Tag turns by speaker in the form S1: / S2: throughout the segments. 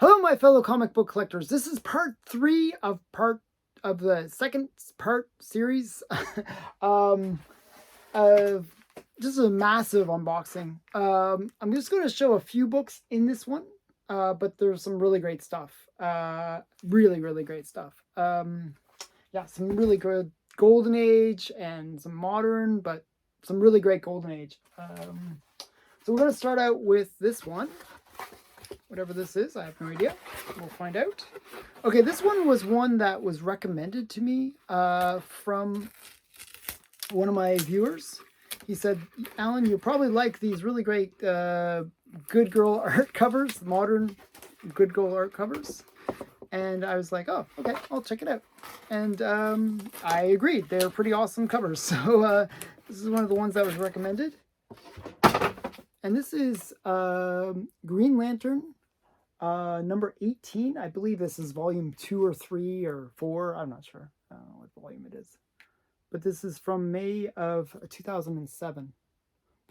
S1: Hello, my fellow comic book collectors. This is part 3 of the second part series. um, of This is a massive unboxing. I'm just going to show a few books in this one, but there's some really great stuff. Really great stuff. Yeah, some really good Golden Age and some modern, but some really great Golden Age. So we're going to start out with this one. Whatever this is, I have no idea. We'll find out. Okay, this one was one that was recommended to me from one of my viewers. He said, Alan, you'll probably like these really great Good Girl art covers, modern Good Girl art covers. And I was like, oh, okay, I'll check it out. And I agreed. They're pretty awesome covers. So this is one of the ones that was recommended. And this is Green Lantern, number 18. I believe this is volume 2 or 3 or 4. I'm not sure. I don't know what volume it is. But this is from May of 2007.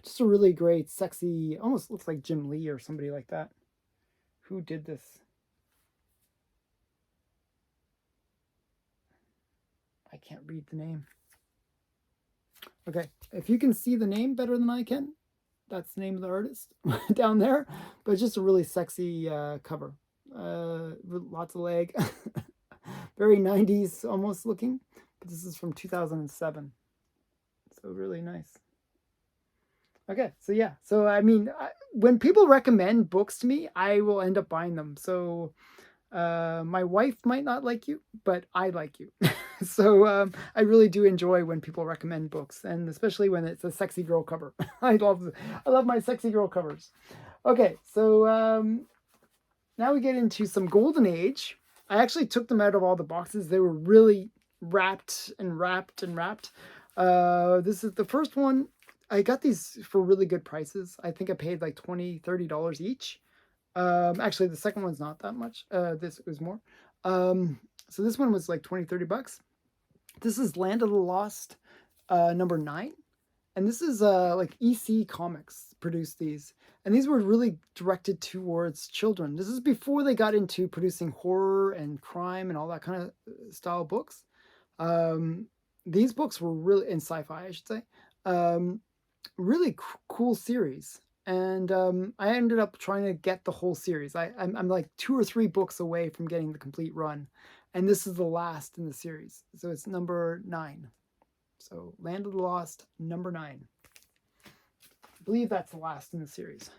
S1: Just a really great, sexy, almost looks like Jim Lee or somebody like that. Who did this? I can't read the name. Okay, if you can see the name better than I can, that's the name of the artist down there. But it's just a really sexy cover. Lots of leg. Very 90s almost looking. But this is from 2007. So really nice. Okay, so yeah. So I mean, when people recommend books to me, I will end up buying them. So my wife might not like you, but I like you. So I really do enjoy when people recommend books, and especially when it's a sexy girl cover. I love my sexy girl covers. Okay, so now we get into some Golden Age. I actually took them out of all the boxes. They were really wrapped. This is the first one. I got these for really good prices. I think I paid like $20, $30 each. Actually, the second one's not that much. This was more. So this one was like 20, 30 bucks. This is Land of the Lost, number 9. And this is like EC Comics produced these. And these were really directed towards children. This is before they got into producing horror and crime and all that kind of style books. These books were really, in sci-fi, I should say, really cool series. And I ended up trying to get the whole series. I'm like 2 or 3 books away from getting the complete run. And this is the last in the series. So it's number 9. So Land of the Lost, number 9. I believe that's the last in the series.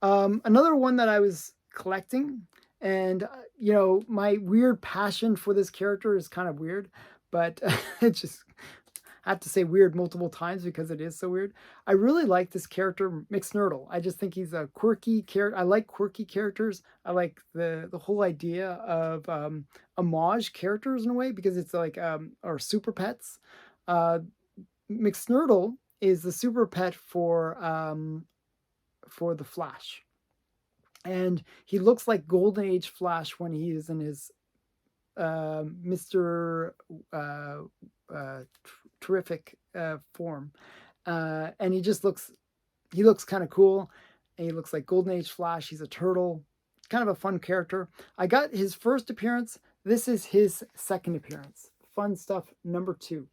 S1: Another one that I was collecting, and you know, my weird passion for this character is kind of weird, but it just I have to say weird multiple times because it is so weird. I really like this character, McSnurtle. I just think he's a quirky character. I like quirky characters. I like the whole idea of homage characters in a way, because it's like or super pets. McSnurtle is the super pet for the Flash, and he looks like Golden Age Flash when he is in his Mr. Terrific form, and he looks kind of cool, and he looks like Golden Age Flash. He's a turtle, kind of a fun character. I got his first appearance. This is his second appearance. Fun Stuff number 2.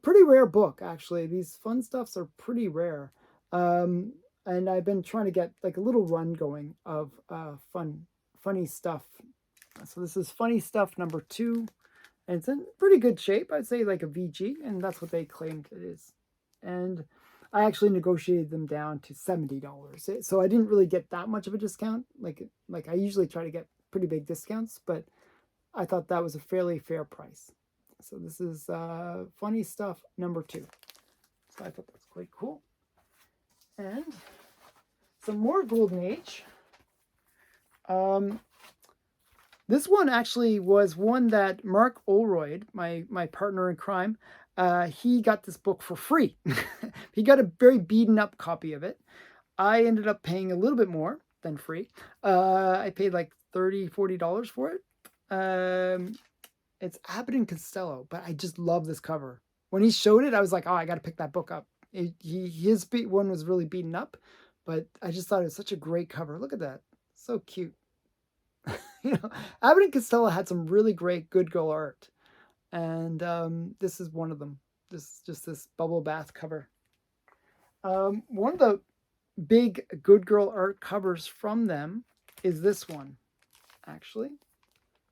S1: Pretty rare book, actually. These Fun Stuffs are pretty rare, and I've been trying to get like a little run going of funny stuff. So this is Funny Stuff number 2. And it's in pretty good shape. I'd say like a VG, and that's what they claimed it is. And I actually negotiated them down to $70. So I didn't really get that much of a discount. Like I usually try to get pretty big discounts, but I thought that was a fairly fair price. So this is Funny Stuff number 2. So I thought that's quite cool. And some more Golden Age. This one actually was one that Mark Olroyd, my partner in crime, he got this book for free. He got a very beaten up copy of it. I ended up paying a little bit more than free. I paid like $30, $40 for it. It's Abbott and Costello, but I just love this cover. When he showed it, I was like, oh, I got to pick that book up. His one was really beaten up, but I just thought it was such a great cover. Look at that. So cute. You know, Abbott and Costello had some really great good girl art, and this is one of them. This bubble bath cover. One of the big good girl art covers from them is this one. Actually,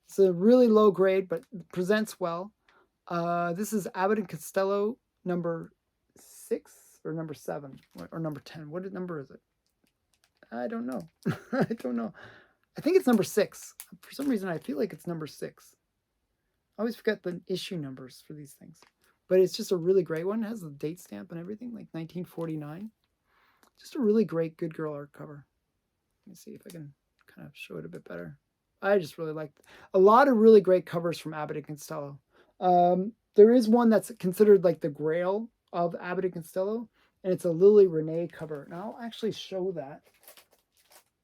S1: it's a really low grade, but presents well. This is Abbott and Costello number 6 or number 7 or number 10. What number is it? I don't know. I don't know. I think it's number 6. For some reason, I feel like it's number 6. I always forget the issue numbers for these things. But it's just a really great one. It has the date stamp and everything, like 1949. Just a really great good girl art cover. Let me see if I can kind of show it a bit better. I just really like a lot of really great covers from Abbott and Costello. There is one that's considered like the grail of Abbott and Costello, and it's a Lily Renee cover. And I'll actually show that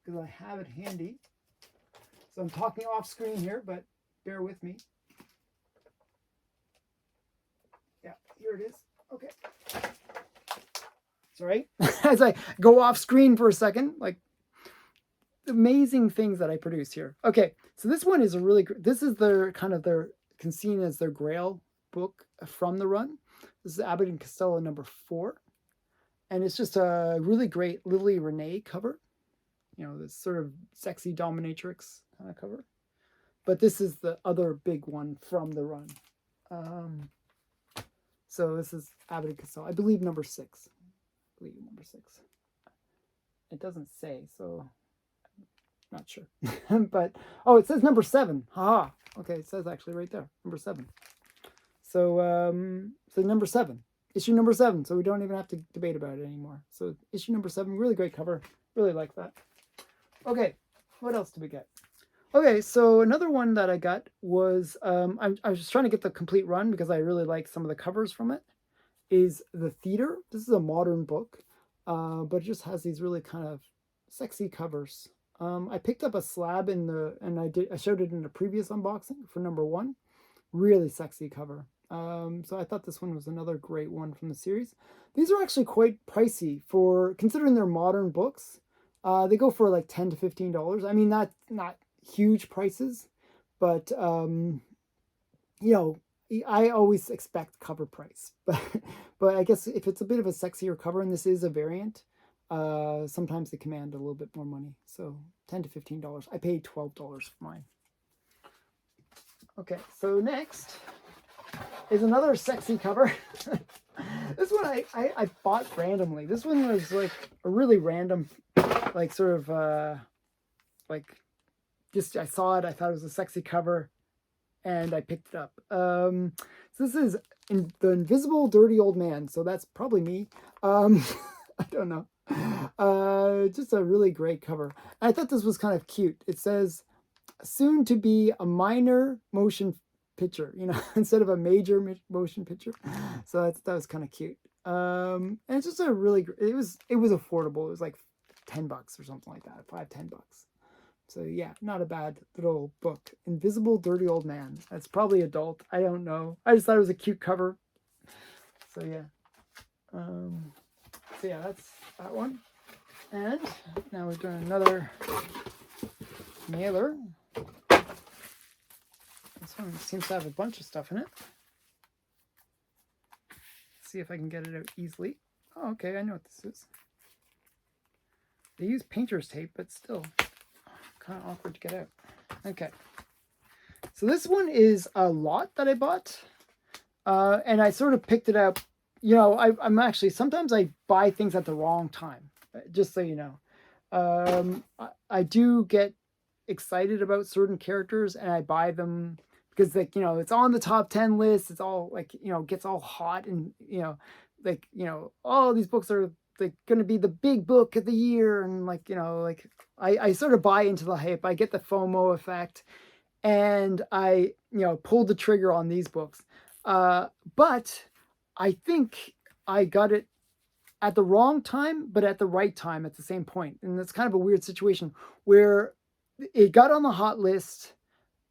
S1: because I have it handy. So I'm talking off screen here, but bear with me. Yeah, here it is. Okay. Sorry. As I go off screen for a second, like amazing things that I produce here. Okay, so this one is a really, this is their kind of their, can seen as their grail book from the run. This is Abbott and Costello number 4. And it's just a really great Lily Renee cover. You know, this sort of sexy dominatrix kind of cover. But this is the other big one from the run. So this is Abbott and Costello. I believe number 6. I believe number 6. It doesn't say, so I'm not sure. But, oh, it says number 7. Haha. Okay, it says actually right there, number 7. So, so number 7. Issue number 7. So we don't even have to debate about it anymore. So issue number 7, really great cover. Really like that. Okay, what else did we get? Okay, so another one that I got was, I was just trying to get the complete run because I really like some of the covers from it, is The Theater. This is a modern book, but it just has these really kind of sexy covers. I picked up a slab in the, and I showed it in a previous unboxing for number 1. Really sexy cover. So I thought this one was another great one from the series. These are actually quite pricey for, considering they're modern books. They go for like $10 to $15. I mean, not huge prices, but you know, I always expect cover price, but I guess if it's a bit of a sexier cover, and this is a variant, sometimes they command a little bit more money. So $10 to $15. I paid $12 for mine. Okay, so next is another sexy cover. This one I bought randomly. This one was like a really random, like sort of like just I saw it, I thought it was a sexy cover, and I picked it up. So this is The Invisible Dirty Old Man. So that's probably me. I don't know. Just a really great cover. I thought this was kind of cute. It says, soon to be a minor motion picture, you know, instead of a major motion picture. So that was kind of cute. And it's just a really, it was affordable. It was like $10 or something like that, $5-10. So yeah, not a bad little book. Invisible Dirty Old Man. That's probably adult. I don't know. I just thought it was a cute cover. So yeah. So yeah, that's that one. And now we're doing another mailer. This one seems to have a bunch of stuff in it. Let's see if I can get it out easily. Oh, okay, I know what this is. They use painter's tape, but still kind of awkward to get out. Okay. So this one is a lot that I bought. And I sort of picked it up. You know, I'm actually, sometimes I buy things at the wrong time, just so you know. I do get excited about certain characters, and I buy them because, like, you know, it's on the top 10 list. It's all like, you know, gets all hot, and, you know, like, you know, all these books are like going to be the big book of the year. And like, you know, like I sort of buy into the hype. I get the FOMO effect, and I, you know, pulled the trigger on these books. But I think I got it at the wrong time, but at the right time at the same point. And that's kind of a weird situation where it got on the hot list,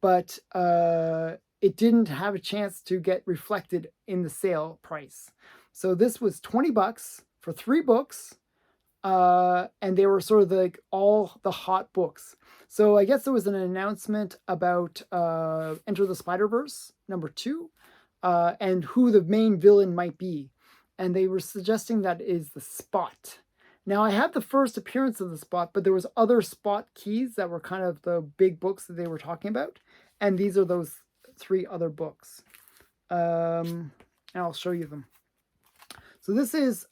S1: but it didn't have a chance to get reflected in the sale price. So this was $20 for 3 books, and they were sort of like all the hot books. So I guess there was an announcement about Enter the Spider-Verse #2 and who the main villain might be. And they were suggesting that is the Spot. Now I have the first appearance of the Spot, but there was other Spot keys that were kind of the big books that they were talking about. And these are those 3 other books. And I'll show you them. So this is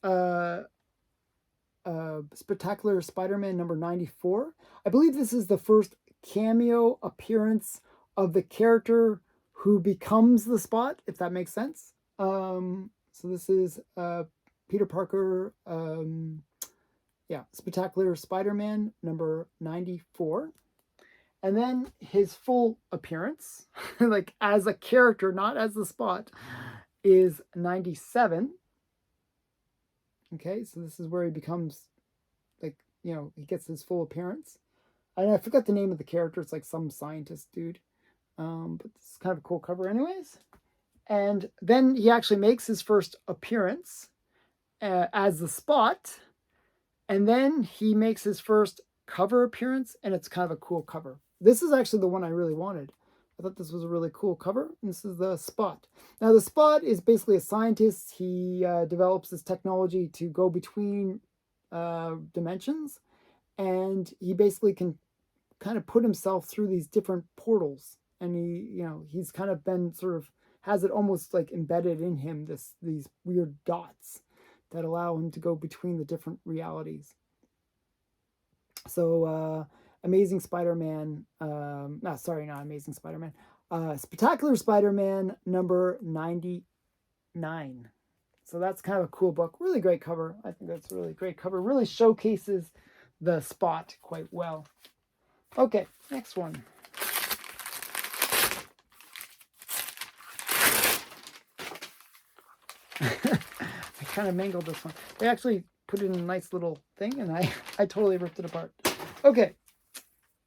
S1: Spectacular Spider-Man #94. I believe this is the first cameo appearance of the character who becomes the Spot, if that makes sense. So this is Peter Parker, Spectacular Spider-Man #94. And then his full appearance, like as a character, not as the Spot, is 97. Okay, so this is where he becomes, like, he gets his full appearance. And I forgot the name of the character. It's like some scientist dude. But it's kind of a cool cover anyways. And then he actually makes his first appearance as the Spot. And then he makes his first cover appearance, and it's kind of a cool cover. This is actually the one I really wanted. I thought this was a really cool cover. And this is the Spot. Now, the Spot is basically a scientist. He develops this technology to go between dimensions, and he basically can kind of put himself through these different portals. And he's kind of been sort of has it almost like embedded in him, these weird dots that allow him to go between the different realities. So Amazing Spider-Man, not Amazing Spider-Man, Spectacular Spider-Man #99. So that's kind of a cool book. Really great cover. I think that's a really great cover. Really showcases the Spot quite well. Okay, next one. I kind of mangled this one. They actually put it in a nice little thing, and I totally ripped it apart. Okay.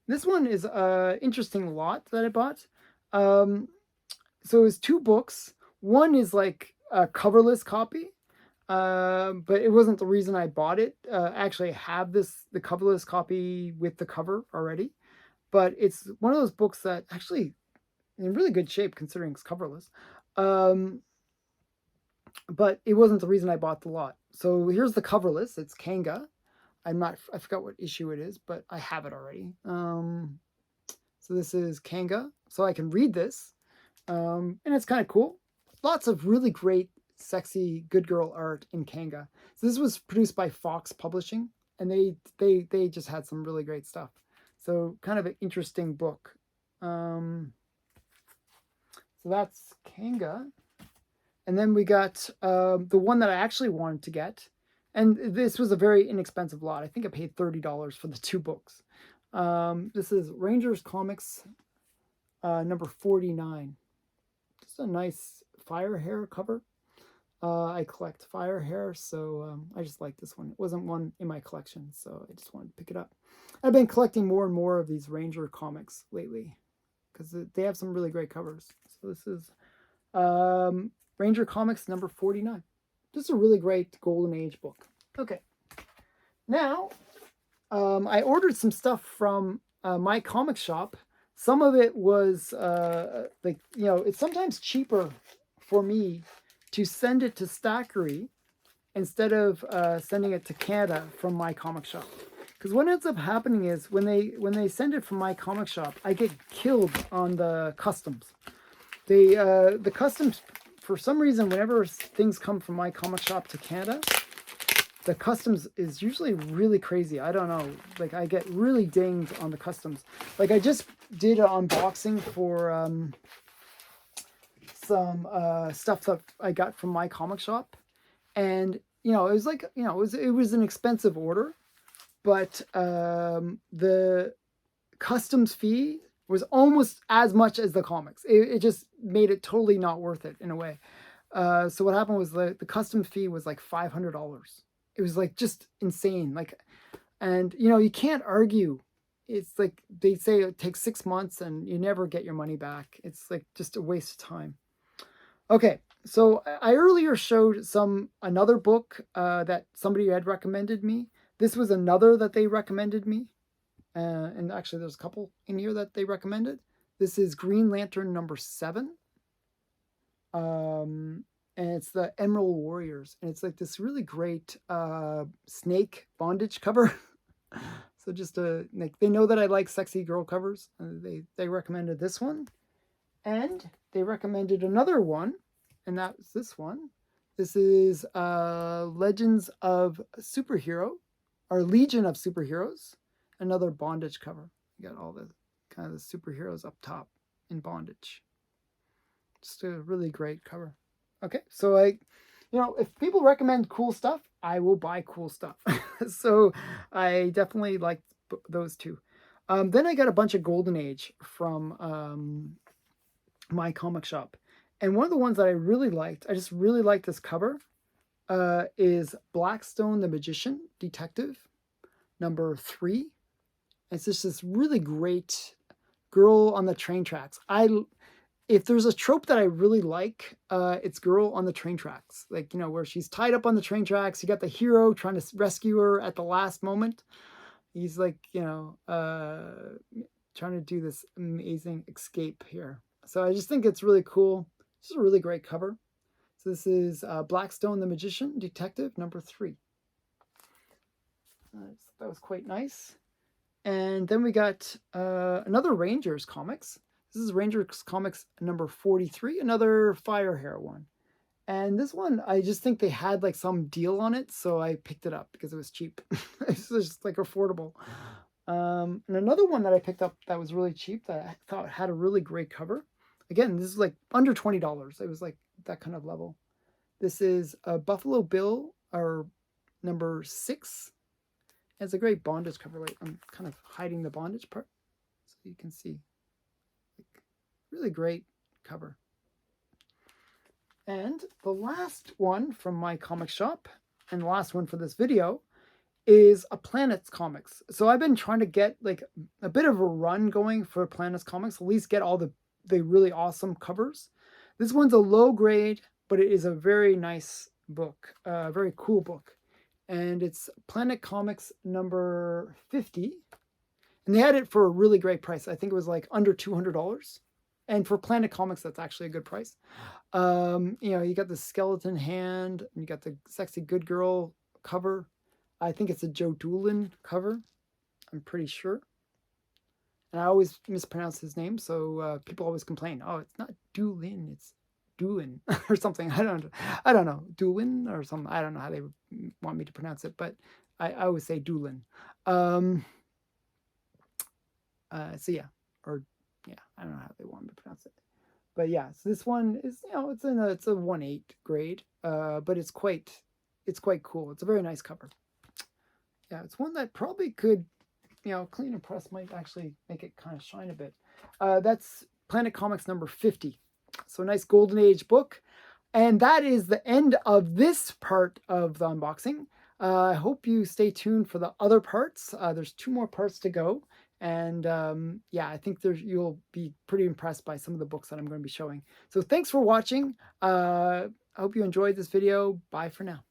S1: This one is an interesting lot that I bought. So it's 2 books. One is like a coverless copy, but it wasn't the reason I bought it. Actually, I have the coverless copy with the cover already, but it's one of those books that actually in really good shape considering it's coverless. But it wasn't the reason I bought the lot. So here's the coverless. It's Kanga. I forgot what issue it is, but I have it already. So this is Kanga. So I can read this. And it's kind of cool. Lots of really great, sexy, good girl art in Kanga. So this was produced by Fox Publishing, and they just had some really great stuff. So kind of an interesting book. So that's Kanga. And then we got the one that I actually wanted to get. And this was a very inexpensive lot. I think I paid $30 for the 2 books. This is Rangers Comics #49. Just a nice fire hair cover. I collect fire hair, so I just like this one. It wasn't one in my collection, so I just wanted to pick it up. I've been collecting more and more of these Ranger comics lately because they have some really great covers. So this is Ranger Comics #49. This is a really great Golden Age book. Okay. Now, I ordered some stuff from my comic shop. Some of it was it's sometimes cheaper for me to send it to Stackry instead of sending it to Canada from my comic shop. Because what ends up happening is when they send it from my comic shop, I get killed on the customs. The customs, for some reason, whenever things come from my comic shop to Canada, the customs is usually really crazy. I don't know. Like, I get really dinged on the customs. Like, I just did an unboxing for some stuff that I got from my comic shop. And, it was like, it was an expensive order. But the customs fee was almost as much as the comics. It just made it totally not worth it in a way. So what happened was the customs fee was like $500. It was like just insane. Like, and you can't argue. It's like they say it takes 6 months and you never get your money back. It's like just a waste of time. Okay, so I earlier showed another book that somebody had recommended me. This was another that they recommended me. And actually there's a couple in here that they recommended. This is Green Lantern number 7. And it's the Emerald Warriors, and it's like this really great snake bondage cover. So just like, they know that I like sexy girl covers. They recommended this one, and they recommended another one, and that's this one. This is Legends of Superhero, or Legion of Superheroes, another bondage cover. You got all the kind of the superheroes up top in bondage. Just a really great cover. Okay, so if people recommend cool stuff, I will buy cool stuff. So I definitely like those two. Then I got a bunch of Golden Age from my comic shop. And one of the ones that I really liked, I just really liked this cover, is Blackstone the Magician Detective, number 3. It's just this really great girl on the train tracks. If there's a trope that I really like, it's girl on the train tracks. Like, where she's tied up on the train tracks. You got the hero trying to rescue her at the last moment. He's like, trying to do this amazing escape here. So I just think it's really cool. It's a really great cover. So this is Blackstone the Magician Detective, number 3. That was quite nice. And then we got another Rangers comics. This is Rangers Comics number 43, another Fire Hair one. And this one, I just think they had like some deal on it, so I picked it up because it was cheap. It's just like affordable. And another one that I picked up that was really cheap that I thought had a really great cover. Again, this is like under $20. It was like that kind of level. This is a Buffalo Bill, or number 6. It's a great bondage cover. Like, I'm kind of hiding the bondage part so you can see. Really great cover. And the last one from my comic shop, and the last one for this video, is a Planets Comics. So I've been trying to get like a bit of a run going for Planets Comics, at least get all the really awesome covers. This one's a low grade, but it is a very nice book, very cool book. And it's Planet Comics number 50. And they had it for a really great price. I think it was like under $200. And for Planet Comics, that's actually a good price. You got the skeleton hand, and you got the sexy good girl cover. I think it's a Joe Doolin cover. I'm pretty sure. And I always mispronounce his name, so people always complain. Oh, it's not Doolin, it's Doolin or something. I don't know. Doolin or something. I don't know how they want me to pronounce it, but I always say Doolin. So yeah, or yeah, I don't know how they want me to pronounce it. But yeah, so this one is, it's a 1/8 grade, but it's quite cool. It's a very nice cover. Yeah, it's one that probably could, clean and press might actually make it kind of shine a bit. That's Planet Comics number 50. So a nice Golden Age book. And that is the end of this part of the unboxing. I hope you stay tuned for the other parts. There's 2 more parts to go. And yeah, I think you'll be pretty impressed by some of the books that I'm going to be showing. So thanks for watching. I hope you enjoyed this video. Bye for now.